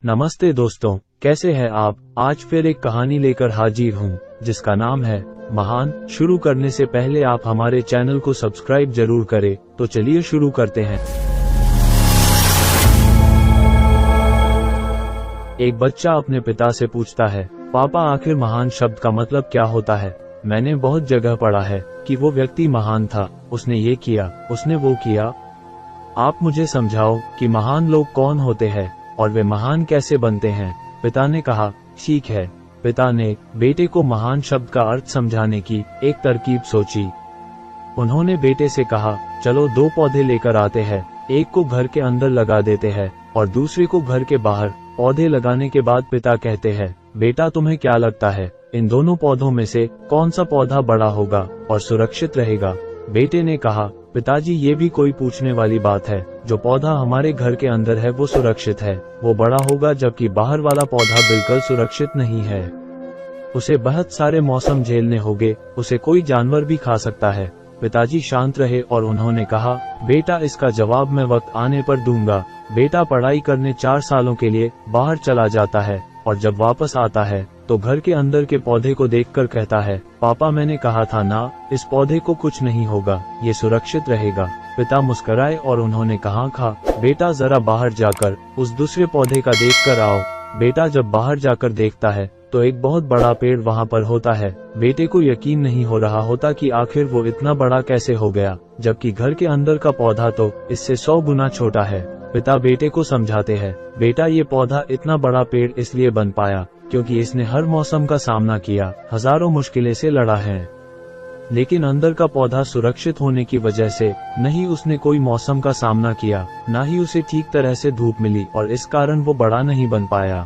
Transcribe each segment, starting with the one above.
नमस्ते दोस्तों, कैसे हैं आप। आज फिर एक कहानी लेकर हाजिर हूँ जिसका नाम है महान। शुरू करने से पहले आप हमारे चैनल को सब्सक्राइब जरूर करें। तो चलिए शुरू करते हैं। एक बच्चा अपने पिता से पूछता है, पापा आखिर महान शब्द का मतलब क्या होता है। मैंने बहुत जगह पढ़ा है कि वो व्यक्ति महान था, उसने ये किया, उसने वो किया। आप मुझे समझाओ कि महान लोग कौन होते हैं और वे महान कैसे बनते हैं। पिता ने कहा, ठीक है। पिता ने बेटे को महान शब्द का अर्थ समझाने की एक तरकीब सोची। उन्होंने बेटे से कहा, चलो 2 पौधे लेकर आते हैं, एक को घर के अंदर लगा देते हैं और दूसरे को घर के बाहर। पौधे लगाने के बाद पिता कहते हैं, बेटा तुम्हें क्या लगता है, इन दोनों पौधों में से कौन सा पौधा बड़ा होगा और सुरक्षित रहेगा। बेटे ने कहा, पिताजी ये भी कोई पूछने वाली बात है। जो पौधा हमारे घर के अंदर है वो सुरक्षित है, वो बड़ा होगा, जबकि बाहर वाला पौधा बिल्कुल सुरक्षित नहीं है। उसे बहुत सारे मौसम झेलने होंगे, उसे कोई जानवर भी खा सकता है। पिताजी शांत रहे और उन्होंने कहा, बेटा इसका जवाब मैं वक्त आने पर दूंगा। बेटा पढ़ाई करने 4 सालों के लिए बाहर चला जाता है और जब वापस आता है तो घर के अंदर के पौधे को देखकर कहता है, पापा मैंने कहा था ना, इस पौधे को कुछ नहीं होगा, ये सुरक्षित रहेगा। पिता मुस्कुराए और उन्होंने कहा, बेटा जरा बाहर जाकर उस दूसरे पौधे का देखकर आओ। बेटा जब बाहर जाकर देखता है तो एक बहुत बड़ा पेड़ वहाँ पर होता है। बेटे को यकीन नहीं हो रहा होता कि आखिर वो इतना बड़ा कैसे हो गया, जबकि घर के अंदर का पौधा तो इससे 100 गुना छोटा है। पिता बेटे को समझाते हैं, बेटा ये पौधा इतना बड़ा पेड़ इसलिए बन पाया क्योंकि इसने हर मौसम का सामना किया, हजारों मुश्किलें से लड़ा है। लेकिन अंदर का पौधा सुरक्षित होने की वजह से नहीं उसने कोई मौसम का सामना किया, न ही उसे ठीक तरह से धूप मिली और इस कारण वो बड़ा नहीं बन पाया।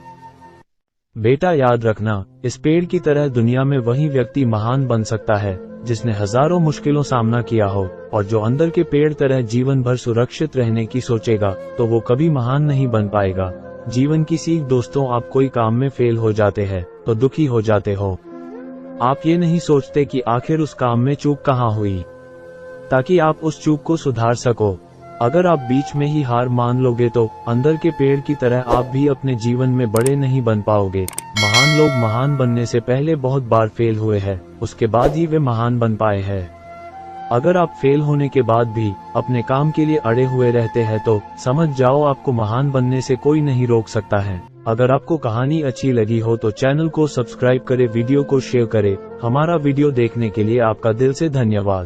बेटा याद रखना, इस पेड़ की तरह दुनिया में वही व्यक्ति महान बन सकता है जिसने हजारों मुश्किलों सामना किया हो, और जो अंदर के पेड़ तरह जीवन भर सुरक्षित रहने की सोचेगा तो वो कभी महान नहीं बन पाएगा। जीवन की सीख दोस्तों, आप कोई काम में फेल हो जाते हैं तो दुखी हो जाते हो। आप ये नहीं सोचते कि आखिर उस काम में चूक कहाँ हुई, ताकि आप उस चूक को सुधार सको। अगर आप बीच में ही हार मान लोगे तो अंदर के पेड़ की तरह आप भी अपने जीवन में बड़े नहीं बन पाओगे। महान लोग महान बनने से पहले बहुत बार फेल हुए हैं, उसके बाद ही वे महान बन पाए हैं। अगर आप फेल होने के बाद भी अपने काम के लिए अड़े हुए रहते हैं तो समझ जाओ आपको महान बनने से कोई नहीं रोक सकता है। अगर आपको कहानी अच्छी लगी हो तो चैनल को सब्सक्राइब करें, वीडियो को शेयर करें। हमारा वीडियो देखने के लिए आपका दिल से धन्यवाद।